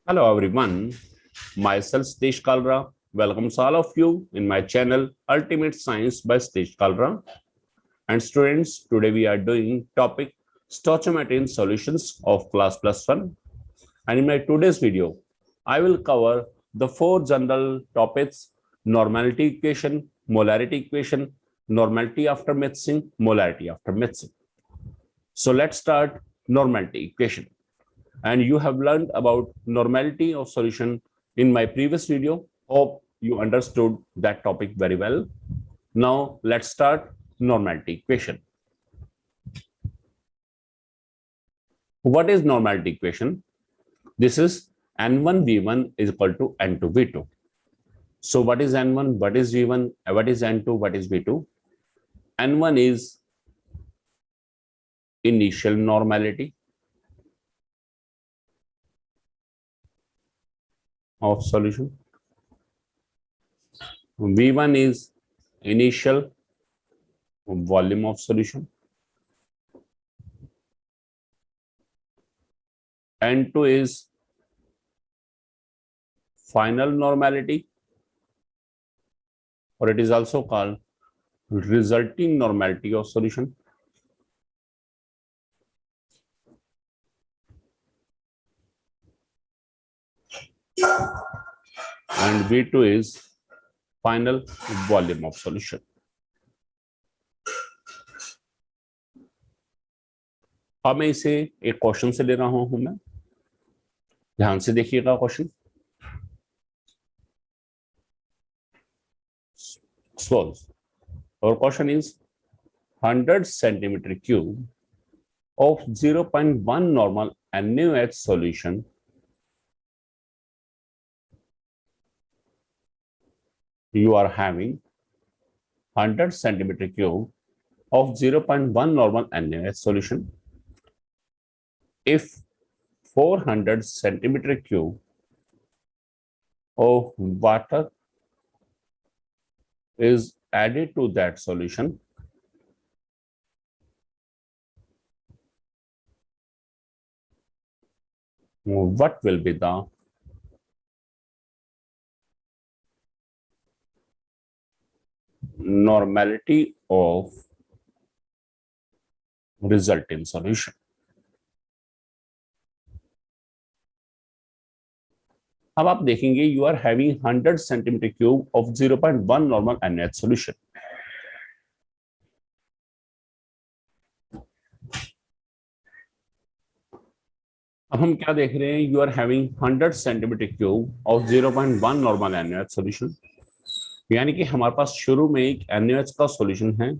Hello everyone, myself Satish Kalra. Welcomes all of you in my channel Ultimate Science by Satish Kalra. And students, today we are doing topic stoichiometry solutions of class plus 1. And in my today's video, I will cover the four general topics: normality equation, molarity equation, normality after mixing, molarity after mixing. So let's start normality equation. And you have learned about normality of solution in my previous video. Hope you understood that topic very well. Now let's start normality equation. What is normality equation? This is N1 V1 is equal to N2 V2. So what is N1? What is V1? What is N2? What is V2? N1 is initial normality of solution. V1 is initial volume of solution. N2 is final normality, or it is also called resulting normality of solution. And V2 is final volume of solution. अब मैं इसे एक question से ले रहा हूं मैं, ध्यान से देखिएगा question. Solve. Our question is 100 centimeter cube of 0.1 normal NaOH solution you are having 100 centimeter cube of 0.1 normal NaOH solution. If 400 centimeter cube of water is added to that solution, what will be the normality of resulting solution? अब आप देखेंगे you are having 100 centimetre cube of 0.1 normal NaOH solution. अब हम क्या देख रहे हैं? You are having 100 centimetre cube of 0.1 normal NaOH solution. यानी कि हमारे पास शुरू में एक NaOH का सॉल्यूशन है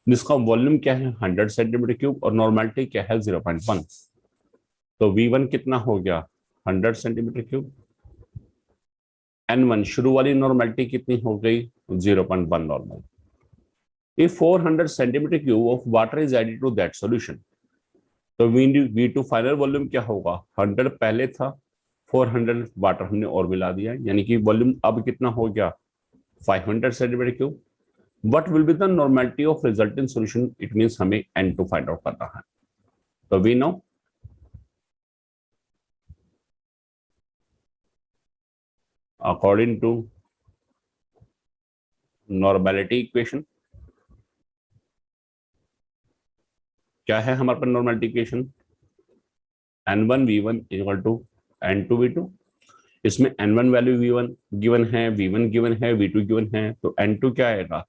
जिसका वॉल्यूम क्या है 100 सेंटीमीटर क्यूब और नॉर्मलिटी क्या है 0.1. तो V1 कितना हो गया 100 सेंटीमीटर क्यूब. N1 शुरू वाली नॉर्मलिटी कितनी हो गई 0.1 normal. If 400 centimeter cube of water is added to that solution, तो V2 फाइनल वॉल्यूम क्या होगा 100 पहले था, 400 वाटर हमने और मिला दिया, यानी कि वॉल्यूम अब कितना हो गया 500 centimetre cube. What will be the normality of resulting solution? It means हमें N2 फाइंड आउट करना है. तो we know according to normality equation क्या है हमारे पास normality equation? N1 V1 equal to N2 V2. इसमें N1 वैल्यू V1 गिवन है, V1 गिवन है, V2 गिवन है, तो N2 क्या आएगा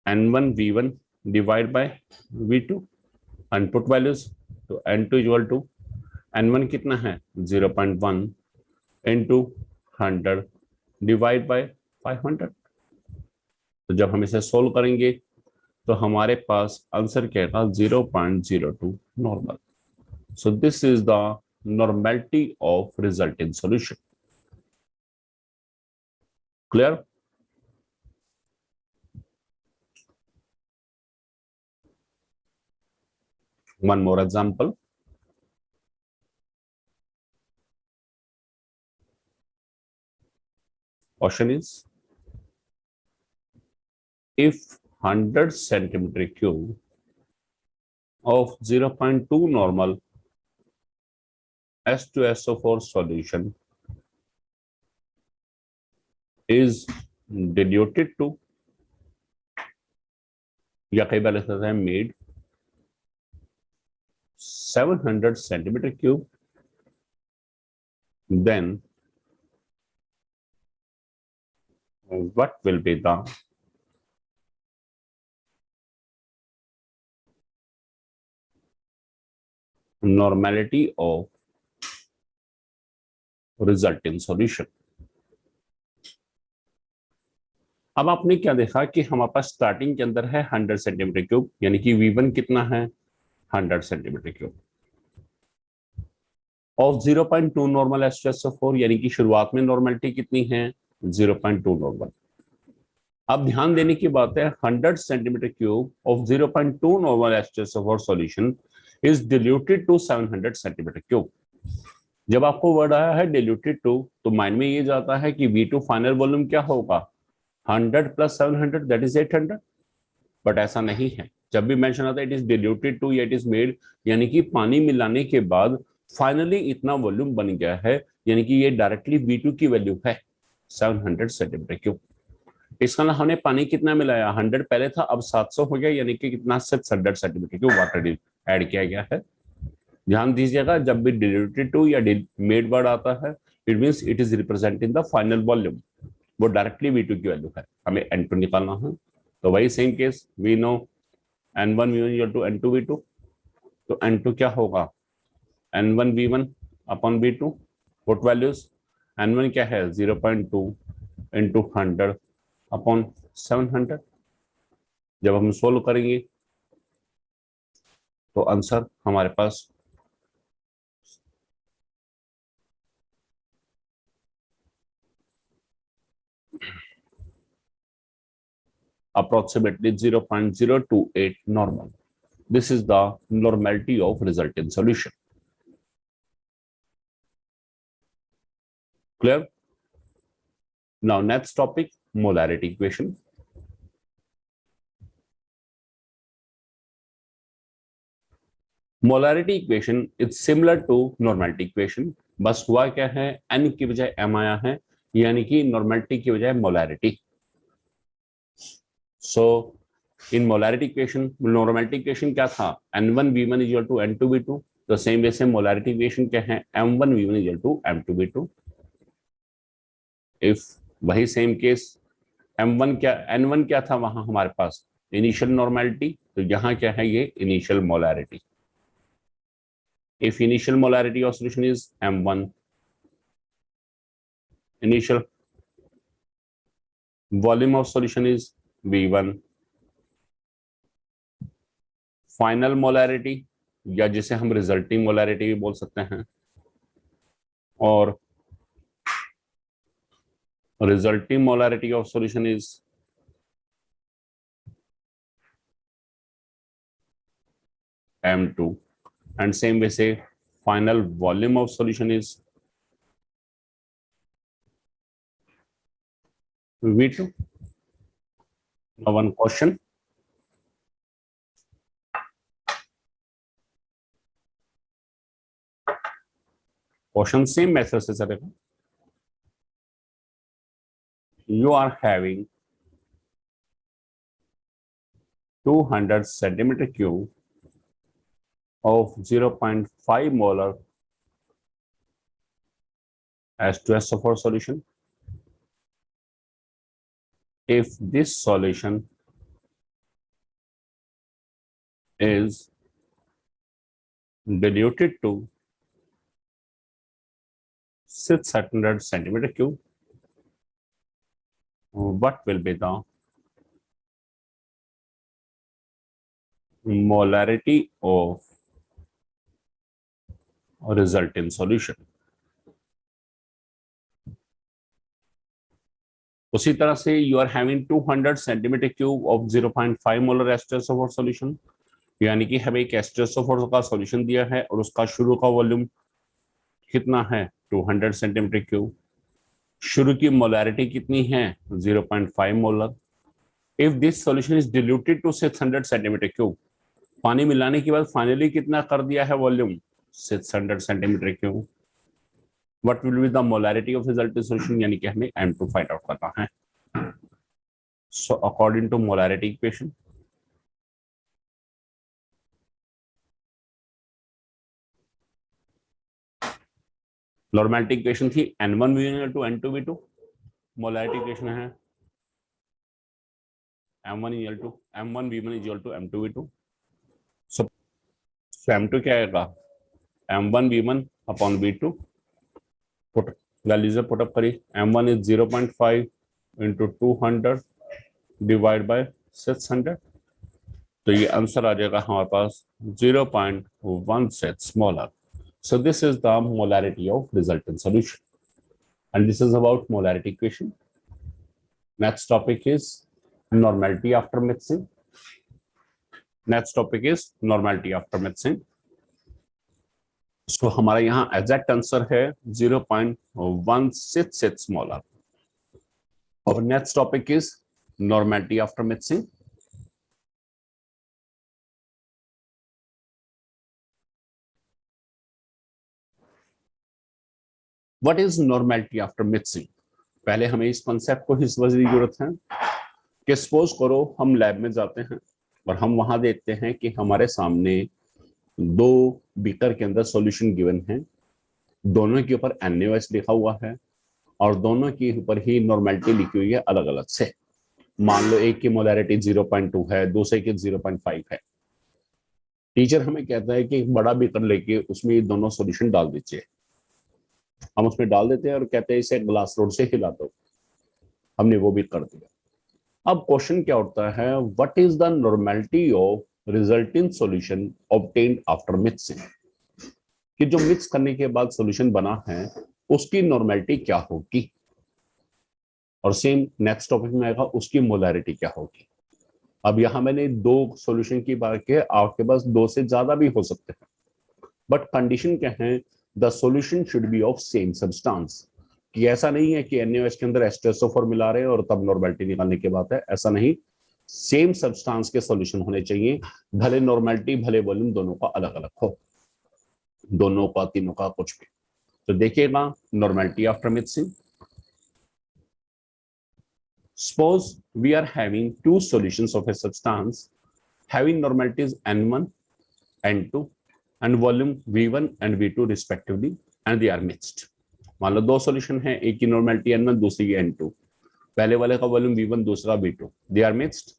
N1 V1 divide by V2 input values. तो N2 इक्वल टू N1 कितना है 0.1 इंटू 100 डिवाइड बाय 500. तो जब हम इसे सोल्व करेंगे तो हमारे पास आंसर क्या आएगा 0.02 normal. So this is the normality of resulting solution. Clear? One more example. Question is, if 100 centimeter cube of 0.2 normal H2SO4 solution is diluted to, या कई बार लिखा है made 700 centimeter cube, then what will be the normality of resulting solution? अब आपने क्या देखा कि हमारे पास स्टार्टिंग के अंदर है 100 सेंटीमीटर क्यूब, यानी कि V1 कितना है 100 centimetre cube of 0.2 normal H2SO4, यानी कि शुरुआत में नॉर्मलिटी कितनी है 0.2 नॉर्मल। अब ध्यान देने की बात है 100 centimetre cube of 0.2 normal H2SO4 solution is diluted to 700 centimetre cube. जब आपको वर्ड आया है डिल्यूटेड टू, तो माइंड में ये जाता है कि V2 फाइनल वॉल्यूम क्या होगा 100 प्लस 700 दैट इज 800, बट ऐसा नहीं है। जब भी मेंशन आता है इट इज डिल्यूटेड टू या इट इज मेड, यानी कि पानी मिलाने के बाद फाइनली इतना वॉल्यूम बन गया है, यानी कि ये डायरेक्टली V2 की वैल्यू है 700 सेंटीमीटर क्यूब। इसका ना हमने पानी कितना मिलाया 100 पहले था, अब 700 हो गया, यानी कि कितना 600 सेंटीमीटर क्यूब वाटर ऐड किया गया है। ध्यान दीजिएगा जब भी डिल्यूटेड टू या मेड वर्ड आता है it means it is representing the final volume, वो डायरेक्टली V2 की वैल्यू है, हमें N2 निकालना है। तो वही same case we know N1 V1 to N2 V2, तो N2 क्या होगा N1 V1 upon V2, put values N1 क्या है 0.2 इंटू 100 अपॉन 700। जब हम सोल्व करेंगे तो आंसर हमारे पास approximately 0.028 normal. This is the normality of resultant solution. Clear? Now next topic, molarity equation. Molarity equation is similar to normality equation, बस हुआ क्या है N की बजाय M आया है, यानी कि normality की बजाय molarity. So in molarity equation, normality equation क्या था N1 V1 is equal to N2 V2, तो सेम वे से molarity equation क्या है M1 V1 is equal to M2 V2. If वही सेम केस M1 क्या N1 क्या था वहां हमारे पास इनिशियल नॉर्मेलिटी, तो यहाँ क्या है ये initial molarity. If initial molarity of solution is M1, initial volume of solution is V1, final molarity या जिसे हम रिजल्टिंग मोलैरिटी भी बोल सकते हैं, और resulting molarity of solution is M2, and same way say final volume of solution is V2. Now one question. Question same method से चलेगा. You are having 200 centimeter cube of 0.5 molar H2SO4 solution. If this solution is diluted to 600 centimeter cube, what will be the molarity of resultant solution? उसी तरह से you are having 200 centimetre cube of 0.5 molar H2SO4 solution, यानी कि हमें एक H2SO4 का solution दिया है और उसका शुरू का वॉल्यूम कितना है 200 सेंटीमीटर क्यूब। शुरू की मोलैरिटी कितनी है 0.5 molar. If this solution is diluted to 600 centimetre cube, पानी मिलाने के बाद फाइनली कितना कर दिया है volume 600 centimetre cube, what will be the molarity of resultant solution, यानी कि हमें M2 फाइंड आउट करना है. So according to molarity equation, normality equation थी N1V1 to N2V2. Molarity equation है M1V1 equal to M2V2. So M2 क्या आएगा, M1V1 upon V2. Put values put up करी. M1 is 0.5 into 200 divide by 600. तो ये answer आ जाएगा हमारे पास 0.16 smaller. So this is the molarity of resultant solution, and this is about molarity equation. Next topic is normality after mixing. Next topic is normality after mixing. So हमारा यहाँ exact answer है 0.166 smaller. और next topic is normality after mixing. What is normality after mixing? पहले हमें इस concept को ही समझने की जरूरत है कि सपोज करो हम लैब में जाते हैं और हम वहां देखते हैं कि हमारे सामने दो बीकर के अंदर सॉल्यूशन गिवन है, दोनों के ऊपर NaOH लिखा हुआ है और दोनों के ऊपर ही नॉर्मेलिटी लिखी हुई है अलग अलग से. मान लो एक की मोलैरिटी 0.2 है, दूसरे की 0.5 है. टीचर हमें कहता है कि एक बड़ा बीकर लेके उसमें ये दोनों सॉल्यूशन डाल दीजिए. हम उसमें डाल देते हैं और कहते हैं इसे ग्लास रोड से हिला दो. हमने वो भी कर दिया. अब क्वेश्चन क्या उठता है, what is the normality of resulting solution obtained after mixing. कि जो मिक्स करने के बाद सॉल्यूशन बना है उसकी नॉर्मेलिटी क्या होगी, और सेम नेक्स्ट टॉपिक में आएगा उसकी मोलैरिटी क्या होगी. अब यहां मैंने दो सॉल्यूशन की बात की, आपके पास दो से ज्यादा भी हो सकते हैं, बट कंडीशन क्या है, the solution should be of same substance. कि ऐसा नहीं है कि NaOH के अंदर H2SO4 मिला रहे हैं और तब नॉर्मेलिटी निकालने की बात है, ऐसा नहीं. सेम सब्सटेंस के सॉल्यूशन होने चाहिए, भले नॉर्मेलिटी भले वॉल्यूम दोनों का अलग अलग हो, दोनों का तीनों का कुछ भी. तो देखिएगा normality after mixing. Suppose we are having two solutions of a substance having normalities N1, N2 and volume V1 and V2 respectively, and they are mixed. मान लो दो सॉल्यूशन है, एक की नॉर्मेलिटी N1 दूसरी की N2, पहले वाले का वॉल्यूम V1 दूसरा V2, दे आर मिक्स्ड.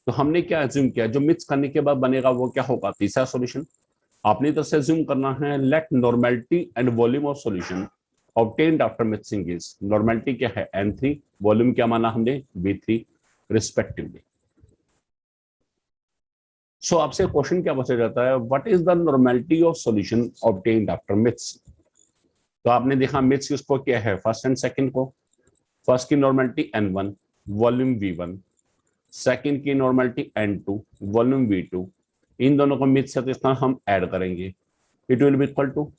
तो हमने क्या एज्यूम किया, जो मिक्स करने के बाद बनेगा वो क्या होगा, तीसरा सॉल्यूशन. आपने तो से एज्यूम करना है let normality and volume of solution obtained after mixing is, normality क्या है N3, वॉल्यूम क्या माना हमने V3 रिस्पेक्टिवली. सो आपसे क्वेश्चन क्या पूछा जाता है, what is the normality of solution obtained after mix. तो आपने देखा मिक्स किसको क्या है, फर्स्ट एंड सेकंड को. फर्स्ट की normality N1 volume V1, second की नॉर्मेलिटी N2 वॉल्यूम V2. इन दोनों को मिक्स है तो इसका हम ऐड करेंगे, it will be equal to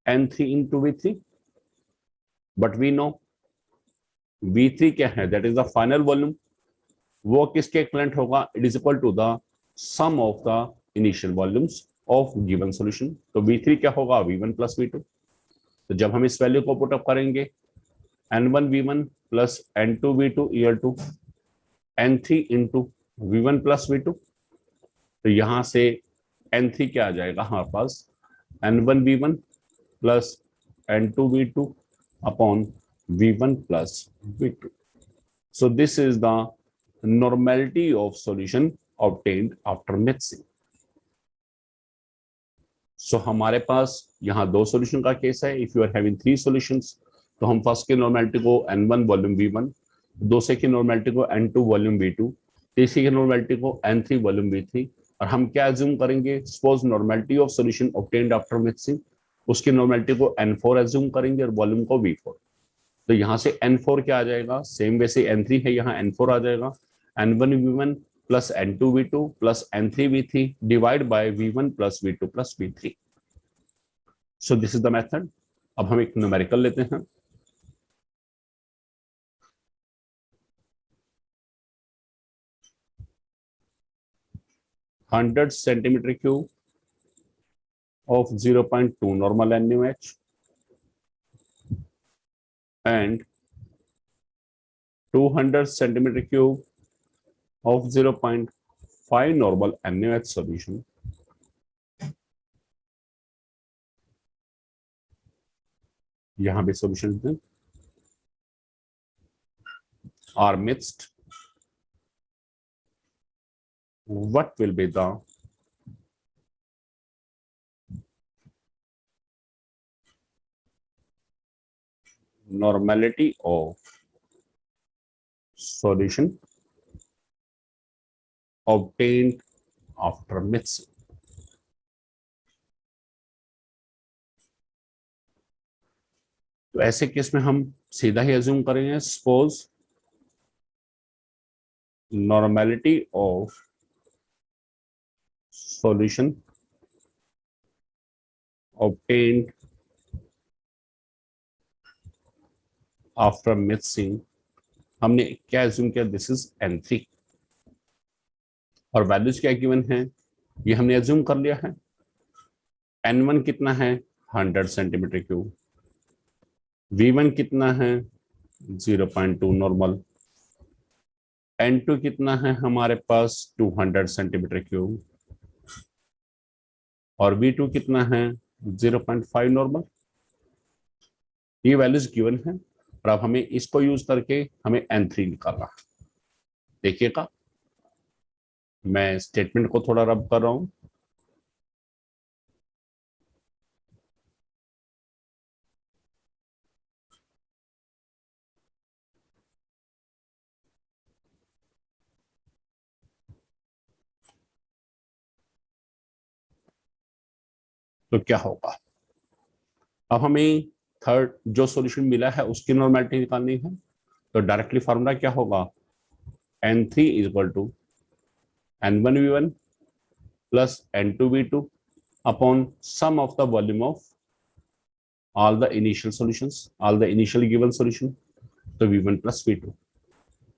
N3 into V3. But we know V3 क्या है, that is the final volume. वो किसके इक्विवेलेंट होगा, it is equal to the sum of the initial volumes of given solution. तो V3 क्या होगा, V1 plus V2. तो जब हम इस वैल्यू को पुट अप करेंगे N1 V1 plus N2 V2 equal to N3 into V1 plus V2. तो यहां से N3 क्या आ जाएगा हमारे पास, N1 V1 plus N2 V2 upon V1 plus V2. So this is the normality of solution obtained after mixing. So हमारे पास यहाँ दो सॉल्यूशन का केस है. If you are having three solutions तो हम फर्स्ट की नॉर्मेलिटी को N1 वॉल्यूम V1, दूसरे की नॉर्मेलिटी को N2 वॉल्यूम V2, तीसरी की नॉर्मेलिटी को N3 वॉल्यूम V3. और हम क्या एज्यूम करेंगे, suppose normality of solution obtained after mixing, उसकी नॉर्मेलिटी को N4 एज्यूम करेंगे और वॉल्यूम को V4. तो यहां से N4 क्या आ जाएगा, सेम वैसे N3 है, यहाँ N4 आ जाएगा. N1 V1 plus N2 V2 plus N3 V3 divide by V1 plus V2 plus V3. So this is the method. अब हम एक न्यूमेरिकल लेते हैं. Hundred centimetre cube of 0.2 normal NaOH and 200 centimeter cube of 0.5 normal NaOH solution यहाँ पे solution are mixed. What will be the normality of solution obtained after mixing? तो ऐसे case में हम सीधा ही अज्यूम करेंगे, suppose normality of solution obtained after mixing, हमने क्या अज्यूम किया, दिस इज N3 और वैल्यूज क्या गिवन है ये हमने अज्यूम कर लिया है। N1 कितना है 100 सेंटीमीटर क्यूब, V1 कितना है 0.2 नॉर्मल, N2 कितना है हमारे पास 200 सेंटीमीटर क्यूब और V2 कितना है 0.5 नॉर्मल। ये वैल्यूज गिवन है और अब हमें इसको यूज करके हमें N3 निकालना है। देखिएगा मैं स्टेटमेंट को थोड़ा रब कर रहा हूं। तो क्या होगा, अब हमें थर्ड जो सॉल्यूशन मिला है उसकी नॉर्मेलिटी निकालनी है। तो डायरेक्टली फार्मूला क्या होगा, N3 is equal to N1V1 plus N2V2 upon sum of the volume of all the initial solutions, all the initial given solution. तो V1 plus V2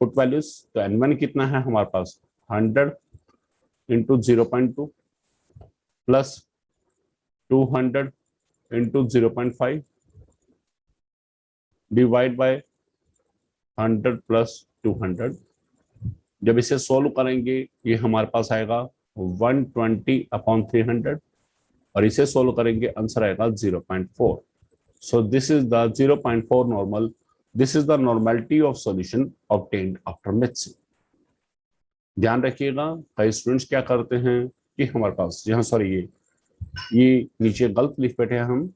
put values, तो N1 कितना है हमारे पास 100 into 0.2 plus 200 into 0.5 divide by 100 plus 200। जब इसे solve करेंगे ये हमारे पास आएगा 120 अपॉन 300 और इसे सोल्व करेंगे आंसर आएगा 0.4। So this is the 0.4 normal, this is the normality of solution obtained after mixing. ध्यान रखिएगा कई स्टूडेंट्स क्या करते हैं कि हमारे पास यहाँ सॉरी ये नीचे गलत लिख बैठे हैं हम,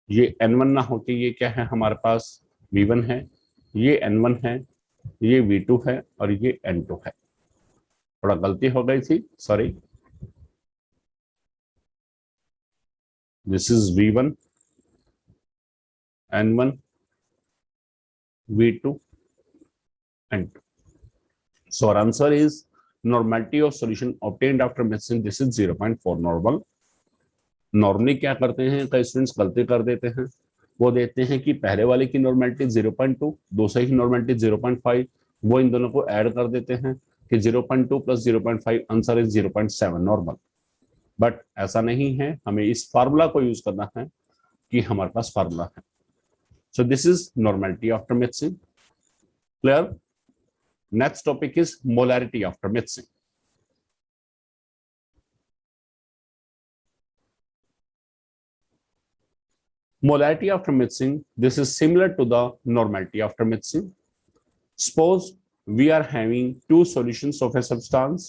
ये N1 ना होके ये क्या है हमारे पास V1 है, ये N1 है, ये V2 है और ये N2 है। थोड़ा गलती हो गई थी, sorry. This is V1 N1 V2 N2। So our answer is normality of solution obtained after mixing, this is 0.4 normal। Normally क्या करते हैं कई स्टूडेंट्स गलती कर देते हैं, वो देते हैं कि पहले वाले की नॉर्मेलिटी 0.2, दूसरे की नॉर्मेलिटी 0.5, वो इन दोनों को ऐड कर देते हैं कि 0.2 plus 0.5 answer is 0.7 normal. But ऐसा नहीं है, हमें इस फार्मूला को यूज करना है कि हमारे पास फार्मूला है। So this is normality after mixing. Clear? Next topic is molarity after mixing. Molarity after mixing, this is similar to the normality after mixing. Suppose we are having two solutions of a substance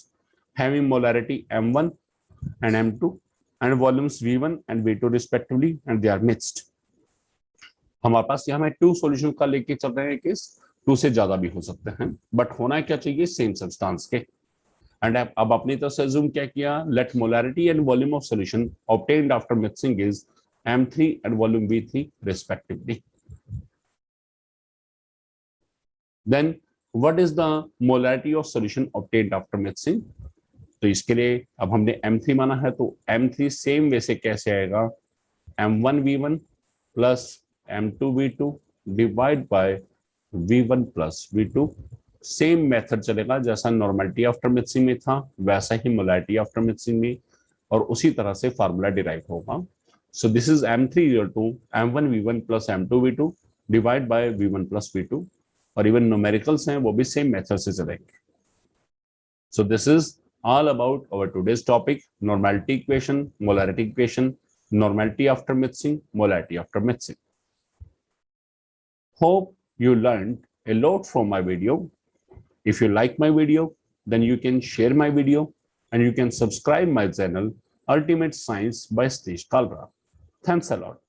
having molarity M1 and M2 and volumes V1 and V2 respectively and they are mixed. हमारे पास यहाँ में to solution का लेके चल रहे हैं case, to से ज्यादा भी हो सकते हैं, बट होना क्या चाहिए सेम सब्सटेंस के। एंड अब अपनी तरफ से अज्यूम क्या किया, let molarity and volume of solution obtained after mixing is M3 and volume V3 respectively. Then what is the molarity of solution obtained after mixing? तो इसके लिए अब हमने M3 माना है तो M3 सेम वैसे कैसे आएगा, M1V1 plus M2V2 divide by V1 plus V2। Same method चलेगा जैसा नॉर्मेलिटी आफ्टर मिक्सिंग में था वैसा ही मोलैरिटी आफ्टर मिक्सिंग में, और उसी तरह से फार्मूला डिराइव होगा। So this is M3 equal to M1 V1 plus M2 V2 divide by V1 plus V2 और इवन न्यूमेरिकल्स हैं वो भी सेम मेथड से चलेंगे. So this is all about our today's topic, normality equation, molarity equation, normality after mixing, molarity after mixing. Hope you learned a lot from my video. If you like my video, then you can share my video and you can subscribe my channel Ultimate Science by Satish Kalra. Thanks a lot.